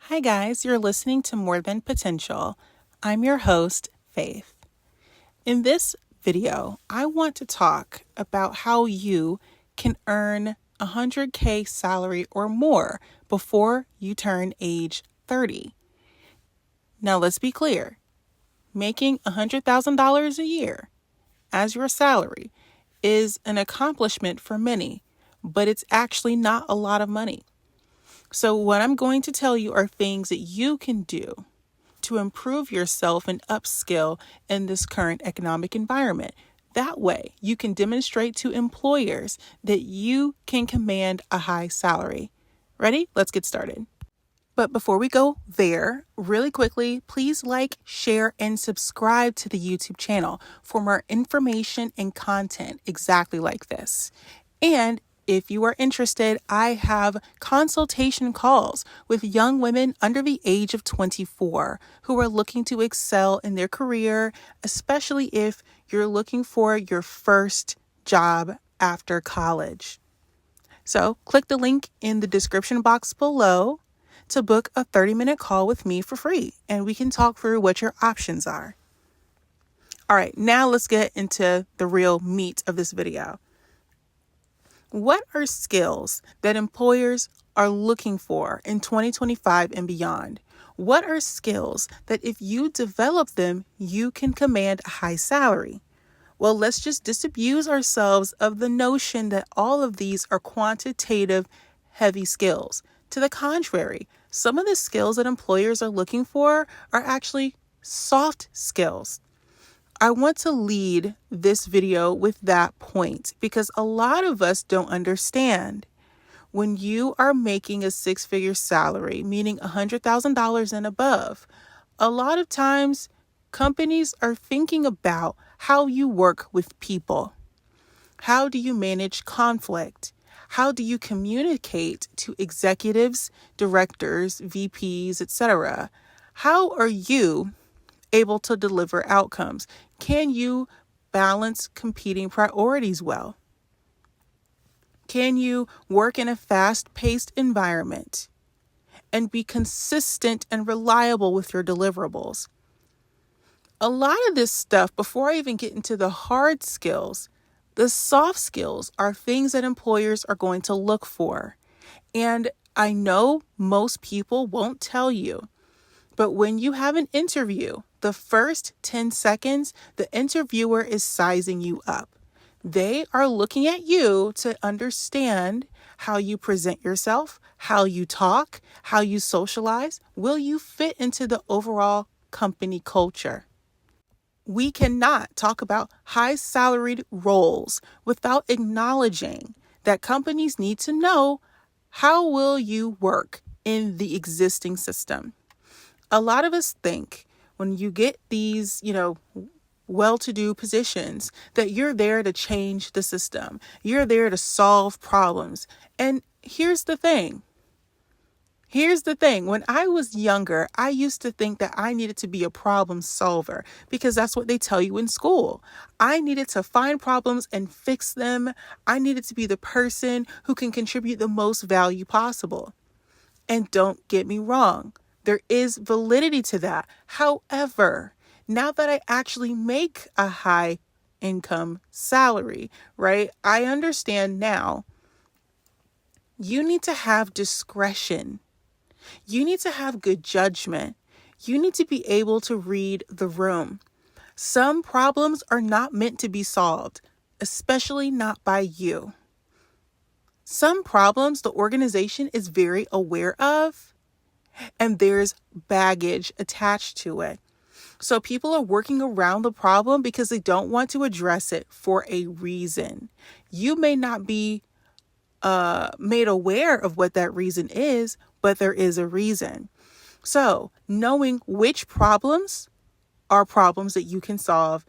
Hi, guys. You're listening to More Than Potential. I'm your host, Faith. In this video, I want to talk about how you can earn 100K salary or more before you turn age 30. Now, let's be clear. Making $100,000 a year as your salary is an accomplishment for many, but it's actually not a lot of money. So what I'm going to tell you are things that you can do to improve yourself and upskill in this current economic environment. That way, you can demonstrate to employers that you can command a high salary. Ready? Let's get started. But before we go there, really quickly, please like, share, and subscribe to the YouTube channel for more information and content exactly like this. And if you are interested, I have consultation calls with young women under the age of 24 who are looking to excel in their career, especially if you're looking for your first job after college. So click the link in the description box below to book a 30-minute call with me for free, and we can talk through what your options are. All right, now let's get into the real meat of this video. What are skills that employers are looking for in 2025 and beyond? What are skills that if you develop them, you can command a high salary? Well, let's just disabuse ourselves of the notion that all of these are quantitative, heavy skills. To the contrary, some of the skills that employers are looking for are actually soft skills. I want to lead this video with that point because a lot of us don't understand. When you are making a six-figure salary, meaning $100,000 and above, a lot of times companies are thinking about how you work with people. How do you manage conflict? How do you communicate to executives, directors, VPs, etc.? How are you able to deliver outcomes? Can you balance competing priorities well? Can you work in a fast-paced environment and be consistent and reliable with your deliverables? A lot of this stuff, before I even get into the hard skills, the soft skills are things that employers are going to look for. And I know most people won't tell you, but when you have an interview, the first 10 seconds, the interviewer is sizing you up. They are looking at you to understand how you present yourself, how you talk, how you socialize. Will you fit into the overall company culture? We cannot talk about high salaried roles without acknowledging that companies need to know how will you work in the existing system. A lot of us think when you get these, well-to-do positions that you're there to change the system. You're there to solve problems. And here's the thing. When I was younger, I used to think that I needed to be a problem solver because that's what they tell you in school. I needed to find problems and fix them. I needed to be the person who can contribute the most value possible. And don't get me wrong, there is validity to that. However, now that I actually make a high income salary, right? I understand now you need to have discretion. You need to have good judgment. You need to be able to read the room. Some problems are not meant to be solved, especially not by you. Some problems the organization is very aware of, and there's baggage attached to it. So people are working around the problem because they don't want to address it for a reason. You may not be made aware of what that reason is, but there is a reason. So knowing which problems are problems that you can solve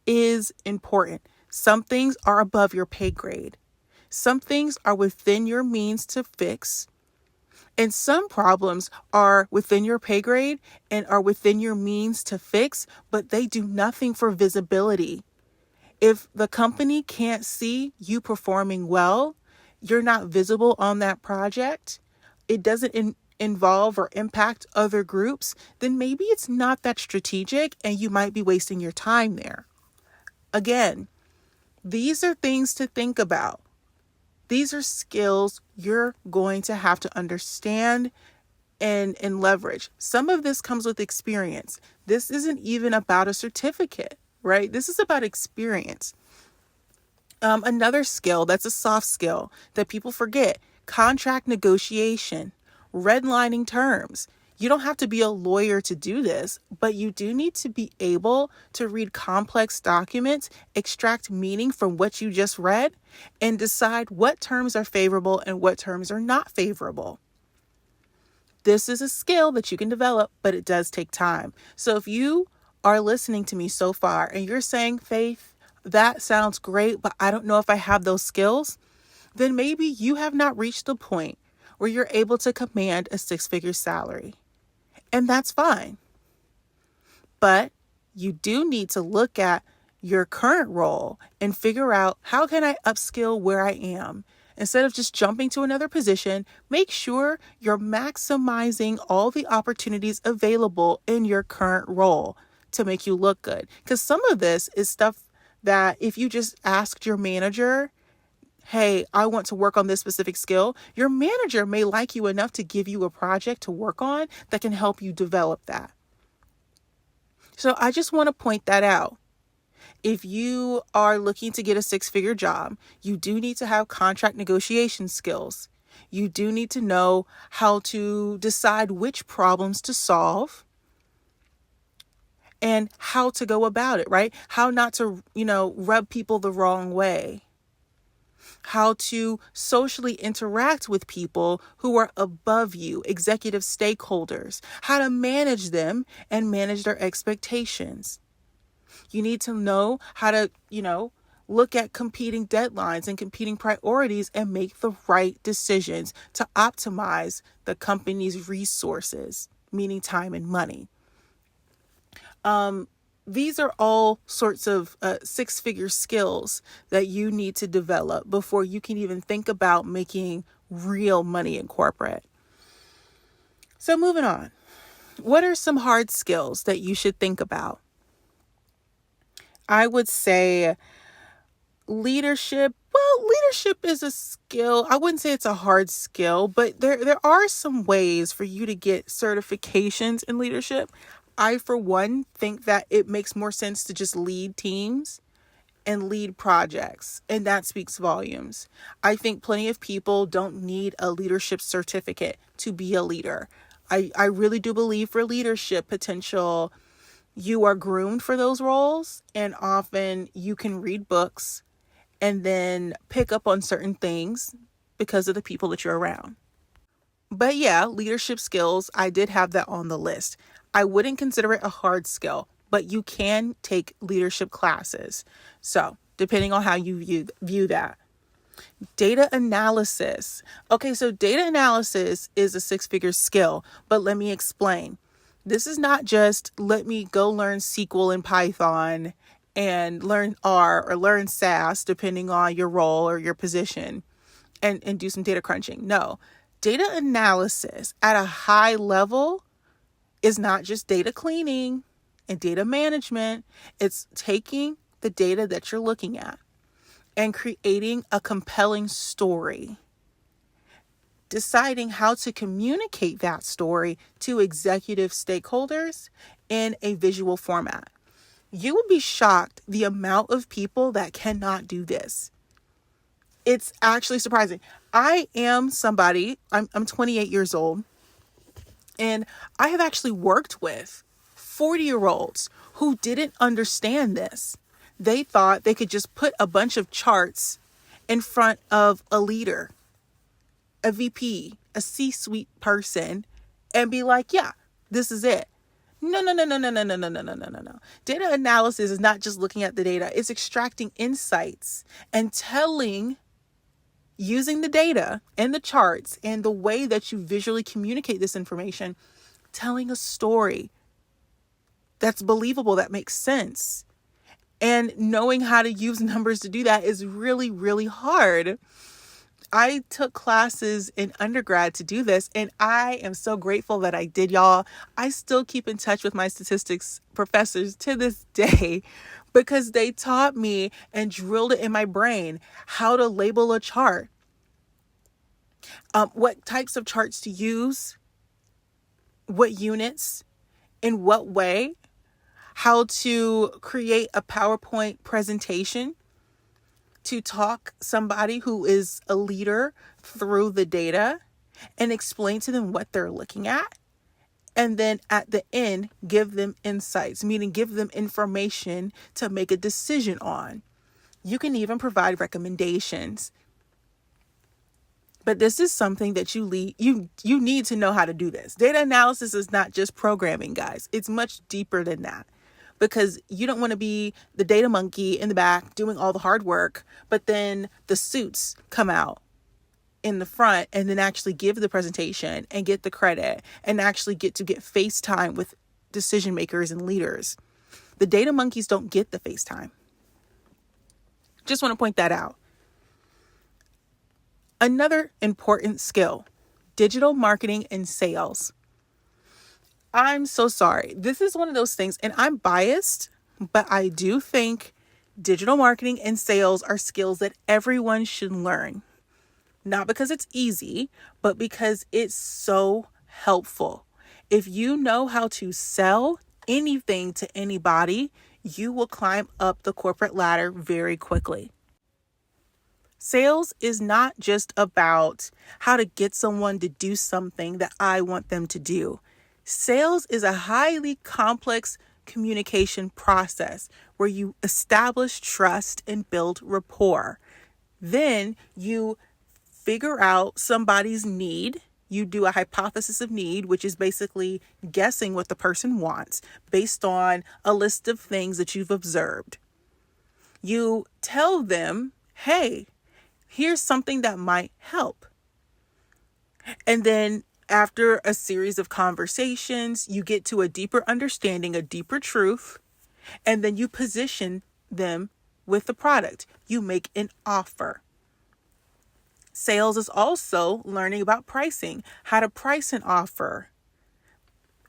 is important. Some things are above your pay grade. Some things are within your means to fix. And some problems are within your pay grade and are within your means to fix, but they do nothing for visibility. If the company can't see you performing well, you're not visible on that project, it doesn't involve or impact other groups, then maybe it's not that strategic and you might be wasting your time there. Again, these are things to think about. These are skills you're going to have to understand and leverage. Some of this comes with experience. This isn't even about a certificate, right? This is about experience. Another skill that's a soft skill that people forget: contract negotiation, redlining terms. You don't have to be a lawyer to do this, but you do need to be able to read complex documents, extract meaning from what you just read, and decide what terms are favorable and what terms are not favorable. This is a skill that you can develop, but it does take time. So if you are listening to me so far and you're saying, Faith, that sounds great, but I don't know if I have those skills, then maybe you have not reached the point where you're able to command a 6-figure salary. And that's fine. But you do need to look at your current role and figure out, how can I upskill where I am? Instead of just jumping to another position, make sure you're maximizing all the opportunities available in your current role to make you look good. Because some of this is stuff that if you just asked your manager, hey, I want to work on this specific skill, your manager may like you enough to give you a project to work on that can help you develop that. So I just want to point that out. If you are looking to get a 6-figure job, you do need to have contract negotiation skills. You do need to know how to decide which problems to solve and how to go about it, right? How not to, rub people the wrong way. How to socially interact with people who are above you, executive stakeholders, how to manage them and manage their expectations. You need to know how to, look at competing deadlines and competing priorities and make the right decisions to optimize the company's resources, meaning time and money. These are all sorts of 6-figure skills that you need to develop before you can even think about making real money in corporate. So moving on, what are some hard skills that you should think about? I would say leadership. Well, leadership is a skill. I wouldn't say it's a hard skill, but there are some ways for you to get certifications in leadership. I, for one, think that it makes more sense to just lead teams and lead projects, and that speaks volumes. I think plenty of people don't need a leadership certificate to be a leader. I really do believe for leadership potential, you are groomed for those roles, and often you can read books and then pick up on certain things because of the people that you're around. But yeah, leadership skills, I did have that on the list. I wouldn't consider it a hard skill, but you can take leadership classes. So depending on how you view that. Data analysis. Okay, so data analysis is a 6-figure skill, but let me explain. This is not just let me go learn SQL and Python and learn R or learn SAS, depending on your role or your position, and do some data crunching. No, data analysis at a high level is not just data cleaning and data management. It's taking the data that you're looking at and creating a compelling story, deciding how to communicate that story to executive stakeholders in a visual format. You would be shocked the amount of people that cannot do this. It's actually surprising. I am somebody, I'm 28 years old, and I have actually worked with 40-year-olds who didn't understand this. They thought they could just put a bunch of charts in front of a leader, a VP, a C-suite person, and be like, yeah, this is it. No. Data analysis is not just looking at the data. It's extracting insights and using the data and the charts and the way that you visually communicate this information, telling a story that's believable, that makes sense. And knowing how to use numbers to do that is really, really hard. I took classes in undergrad to do this, and I am so grateful that I did, y'all. I still keep in touch with my statistics professors to this day because they taught me and drilled it in my brain how to label a chart, what types of charts to use, what units, in what way, how to create a PowerPoint presentation to talk somebody who is a leader through the data and explain to them what they're looking at. And then at the end, give them insights, meaning give them information to make a decision on. You can even provide recommendations. But this is something that you need to know how to do this. Data analysis is not just programming, guys. It's much deeper than that. Because you don't want to be the data monkey in the back doing all the hard work, but then the suits come out in the front and then actually give the presentation and get the credit and actually get FaceTime with decision makers and leaders. The data monkeys don't get the FaceTime. Just want to point that out. Another important skill, digital marketing and sales. I'm so sorry. This is one of those things, and I'm biased, but I do think digital marketing and sales are skills that everyone should learn. Not because it's easy, but because it's so helpful. If you know how to sell anything to anybody, you will climb up the corporate ladder very quickly. Sales is not just about how to get someone to do something that I want them to do. Sales is a highly complex communication process where you establish trust and build rapport. Then you figure out somebody's need. You do a hypothesis of need, which is basically guessing what the person wants based on a list of things that you've observed. You tell them, hey, here's something that might help. And then after a series of conversations, you get to a deeper understanding, a deeper truth, and then you position them with the product. You make an offer. Sales is also learning about pricing, how to price an offer.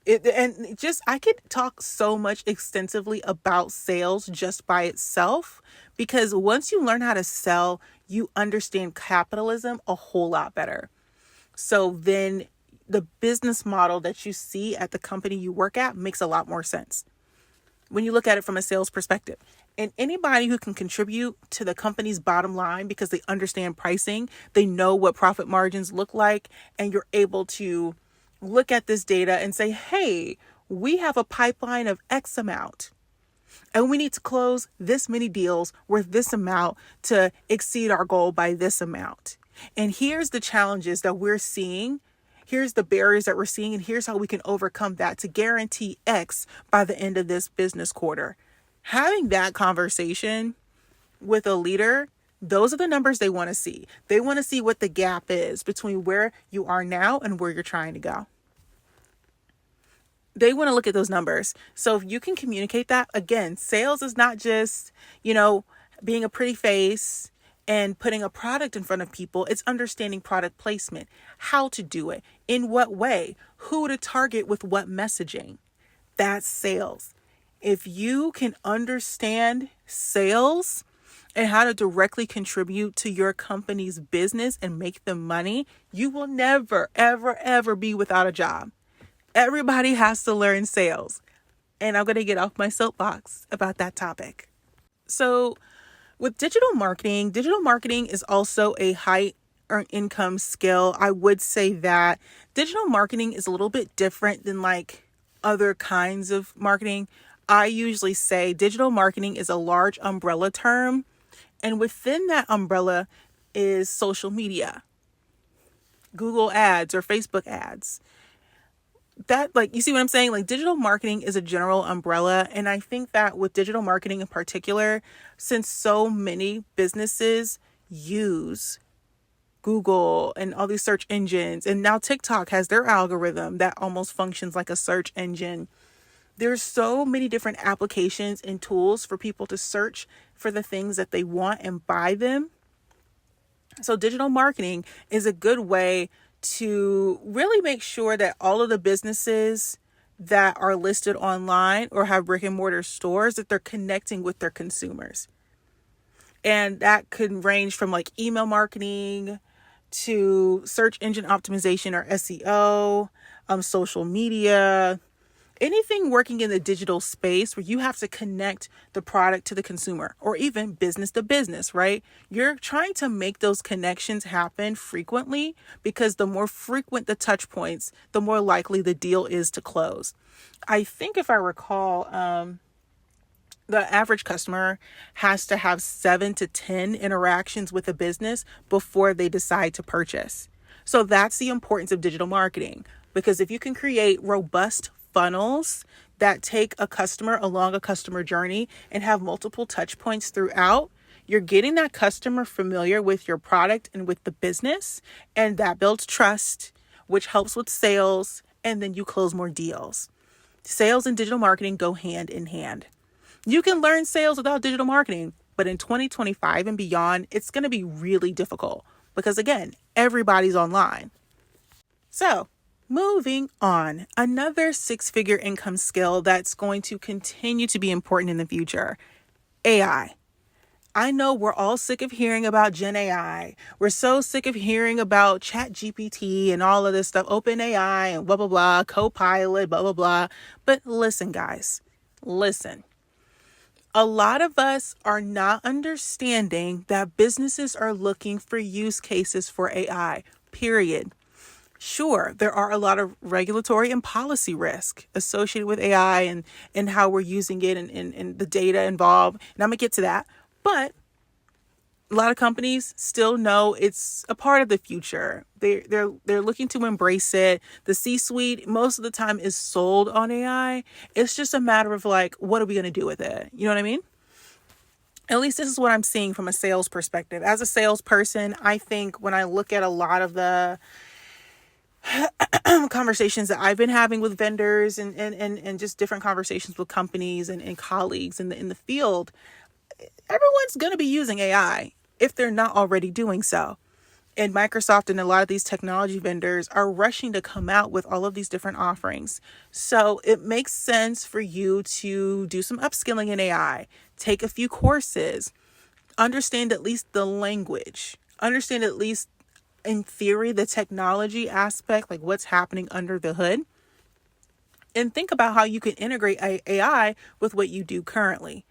I could talk so much extensively about sales just by itself, because once you learn how to sell, you understand capitalism a whole lot better. So then the business model that you see at the company you work at makes a lot more sense when you look at it from a sales perspective. And anybody who can contribute to the company's bottom line because they understand pricing, they know what profit margins look like, and you're able to look at this data and say, hey, we have a pipeline of X amount, and we need to close this many deals worth this amount to exceed our goal by this amount. And here's the challenges that we're seeing. Here's the barriers that we're seeing, and here's how we can overcome that to guarantee X by the end of this business quarter. Having that conversation with a leader, those are the numbers they want to see. They want to see what the gap is between where you are now and where you're trying to go. They want to look at those numbers. So if you can communicate that, again, sales is not just, being a pretty face and putting a product in front of people. It's understanding product placement, how to do it, in what way, who to target with what messaging. That's sales. If you can understand sales and how to directly contribute to your company's business and make them money, you will never, ever, ever be without a job. Everybody has to learn sales. And I'm going to get off my soapbox about that topic. So with digital marketing is also a high earned income skill. I would say that digital marketing is a little bit different than like other kinds of marketing. I usually say digital marketing is a large umbrella term, and within that umbrella is social media, Google ads or Facebook ads. That, you see what I'm saying? Digital marketing is a general umbrella. And I think that with digital marketing in particular, since so many businesses use Google and all these search engines, and now TikTok has their algorithm that almost functions like a search engine. There's so many different applications and tools for people to search for the things that they want and buy them. So digital marketing is a good way to really make sure that all of the businesses that are listed online or have brick and mortar stores, that they're connecting with their consumers. And that could range from like email marketing to search engine optimization or SEO, social media, anything working in the digital space where you have to connect the product to the consumer or even business to business, right? You're trying to make those connections happen frequently, because the more frequent the touch points, the more likely the deal is to close. I think if I recall, the average customer has to have 7 to 10 interactions with a business before they decide to purchase. So that's the importance of digital marketing, because if you can create robust funnels that take a customer along a customer journey and have multiple touch points throughout, you're getting that customer familiar with your product and with the business, and that builds trust, which helps with sales, and then you close more deals. Sales and digital marketing go hand in hand. You can learn sales without digital marketing, but in 2025 and beyond, it's going to be really difficult because, again, everybody's online. So, moving on, another 6-figure income skill that's going to continue to be important in the future: AI. I know we're all sick of hearing about Gen AI. We're so sick of hearing about Chat GPT and all of this stuff, OpenAI and blah, blah, blah, Copilot, blah, blah, blah. But listen, guys, listen. A lot of us are not understanding that businesses are looking for use cases for AI, period. Sure, there are a lot of regulatory and policy risk associated with AI and how we're using it and the data involved. And I'm going to get to that. But a lot of companies still know it's a part of the future. They're looking to embrace it. The C-suite most of the time is sold on AI. It's just a matter of like, what are we going to do with it? You know what I mean? At least this is what I'm seeing from a sales perspective. As a salesperson, I think when I look at a lot of the conversations that I've been having with vendors and just different conversations with companies and colleagues in the field, everyone's going to be using AI if they're not already doing so. And Microsoft and a lot of these technology vendors are rushing to come out with all of these different offerings. So it makes sense for you to do some upskilling in AI, take a few courses, understand at least the language, understand at least in theory the technology aspect, like what's happening under the hood, and think about how you can integrate AI with what you do currently.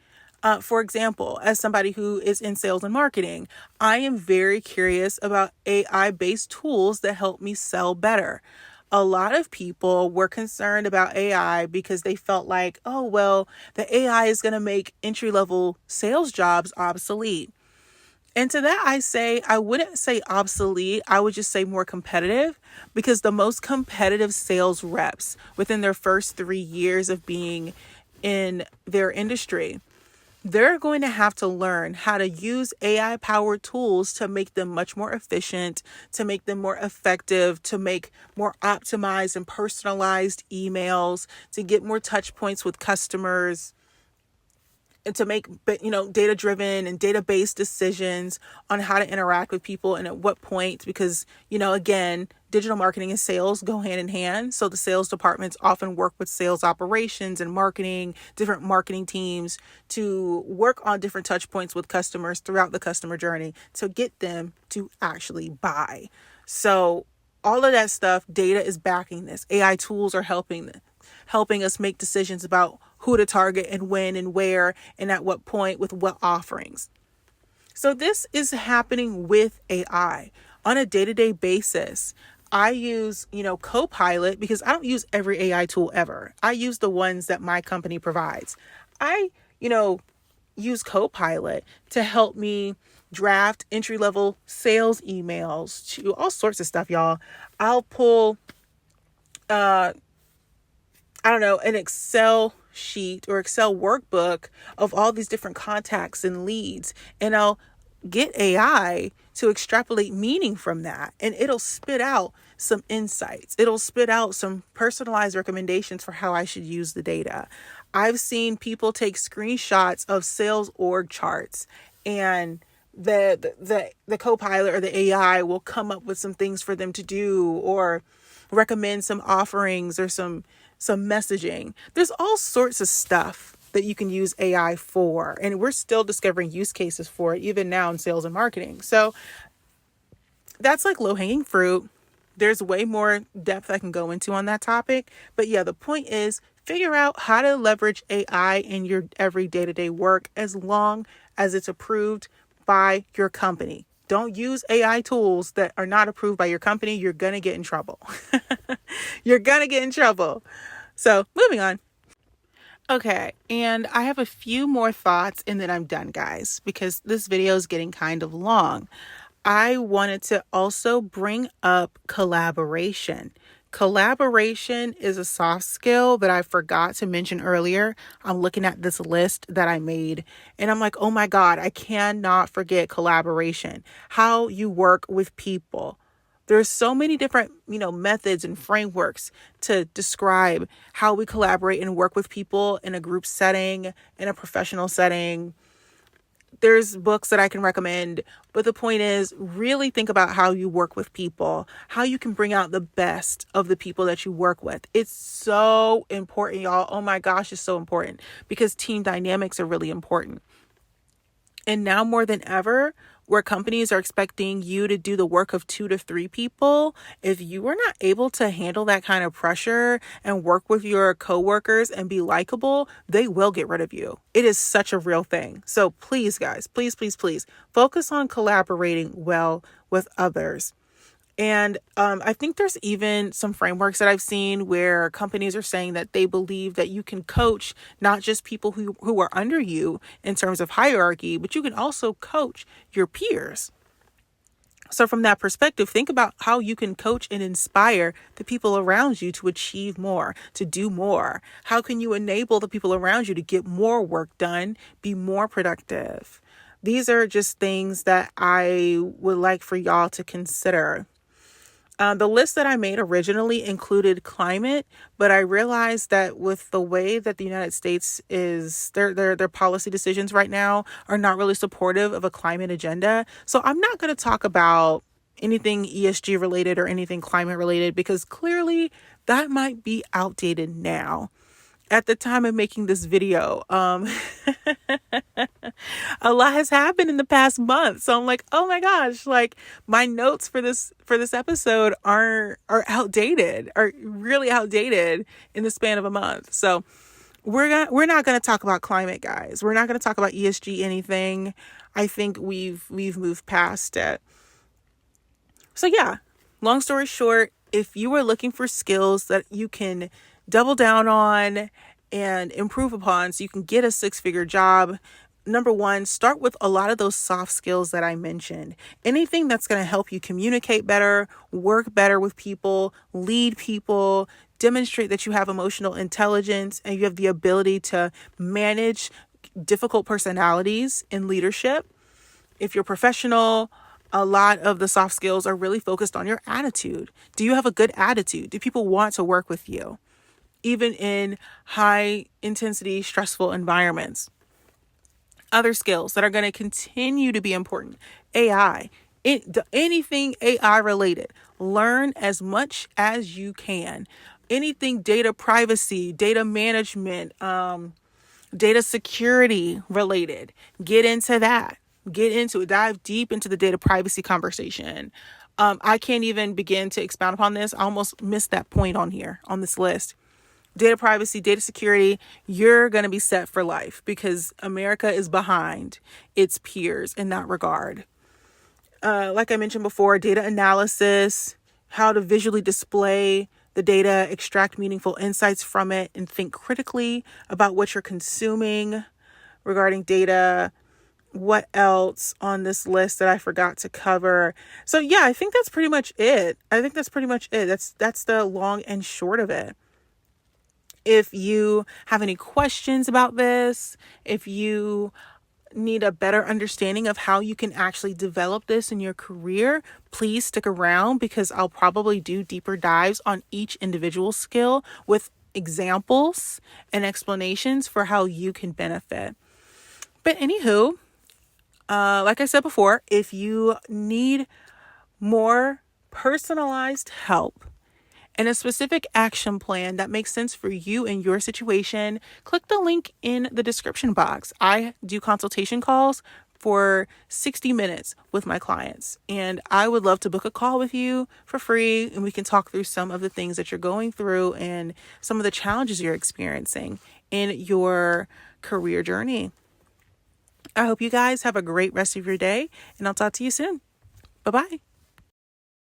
For example, as somebody who is in sales and marketing, I am very curious about AI-based tools that help me sell better. A lot of people were concerned about AI because they felt like, oh, well, the AI is going to make entry-level sales jobs obsolete. And to that, I say, I wouldn't say obsolete. I would just say more competitive, because the most competitive sales reps within their first 3 years of being in their industry, they're going to have to learn how to use AI powered tools to make them much more efficient, to make them more effective, to make more optimized and personalized emails, to get more touch points with customers, and to make, data driven and database decisions on how to interact with people and at what point, because, again, digital marketing and sales go hand in hand. So the sales departments often work with sales operations and marketing, different marketing teams, to work on different touch points with customers throughout the customer journey to get them to actually buy. So all of that stuff, data is backing this. AI tools are helping us make decisions about who to target and when and where and at what point with what offerings. So this is happening with AI on a day-to-day basis. I use, Copilot because I don't use every AI tool ever. I use the ones that my company provides. I, use Copilot to help me draft entry-level sales emails to all sorts of stuff, y'all. I'll pull, an Excel sheet or Excel workbook of all these different contacts and leads, and I'll get AI to extrapolate meaning from that, and it'll spit out some insights. It'll spit out some personalized recommendations for how I should use the data. I've seen people take screenshots of sales org charts and the co-pilot or the AI will come up with some things for them to do, or recommend some offerings or some messaging. There's all sorts of stuff that you can use AI for, and we're still discovering use cases for it even now in sales and marketing. So that's like low-hanging fruit. There's way more depth I can go into on that topic. But yeah, the point is figure out how to leverage AI in your every day-to-day work as long as it's approved by your company. Don't use AI tools that are not approved by your company. You're going to get in trouble. You're going to get in trouble. So moving on. Okay, and I have a few more thoughts and then I'm done, guys, because this video is getting kind of long. I wanted to also bring up collaboration. Collaboration is a soft skill that I forgot to mention earlier. I'm looking at this list that I made and I'm like, oh my God, I cannot forget collaboration. How you work with people. There's so many different, methods and frameworks to describe how we collaborate and work with people in a group setting, in a professional setting. There's books that I can recommend, but the point is really think about how you work with people, how you can bring out the best of the people that you work with. It's so important, y'all. Oh my gosh, it's so important because team dynamics are really important. And now more than ever, where companies are expecting you to do the work of 2 to 3 people, if you are not able to handle that kind of pressure and work with your coworkers and be likable, they will get rid of you. It is such a real thing. So please, guys, please focus on collaborating well with others. And I think there's even some frameworks that I've seen where companies are saying that they believe that you can coach not just people who are under you in terms of hierarchy, but you can also coach your peers. So from that perspective, think about how you can coach and inspire the people around you to achieve more, to do more. How can you enable the people around you to get more work done, be more productive? These are just things that I would like for y'all to consider. The list that I made originally included climate, but I realized that with the way that the United States is, their policy decisions right now are not really supportive of a climate agenda. So I'm not going to talk about anything ESG related or anything climate related because clearly that might be outdated now. At the time of making this video, a lot has happened in the past month. So I'm like, oh my gosh, like my notes for this episode are outdated, are really outdated in the span of a month. So we're not going to talk about climate, guys. We're not going to talk about ESG anything. I think we've moved past it. So yeah, long story short, if you are looking for skills that you can double down on and improve upon so you can get a 6-figure job, number one, start with a lot of those soft skills that I mentioned. Anything that's going to help you communicate better, work better with people, lead people, demonstrate that you have emotional intelligence and you have the ability to manage difficult personalities in leadership. If you're professional, a lot of the soft skills are really focused on your attitude. Do you have a good attitude? Do people want to work with you? Even in high intensity, stressful environments. Other skills that are going to continue to be important. AI, anything AI related. Learn as much as you can. Anything data privacy, data management, data security related. Get into that. Get into it. Dive deep into the data privacy conversation. I can't even begin to expound upon this. I almost missed that point on here on this list. Data privacy, data security, you're going to be set for life because America is behind its peers in that regard. Like I mentioned before, data analysis, how to visually display the data, extract meaningful insights from it, and think critically about what you're consuming regarding data. What else on this list that I forgot to cover? So yeah, I think that's pretty much it. That's the long and short of it. If you have any questions about this, if you need a better understanding of how you can actually develop this in your career, please stick around because I'll probably do deeper dives on each individual skill with examples and explanations for how you can benefit. But anywho, Like I said before, if you need more personalized help and a specific action plan that makes sense for you and your situation, click the link in the description box. I do consultation calls for 60 minutes with my clients, and I would love to book a call with you for free, and we can talk through some of the things that you're going through and some of the challenges you're experiencing in your career journey. I hope you guys have a great rest of your day, and I'll talk to you soon. Bye-bye.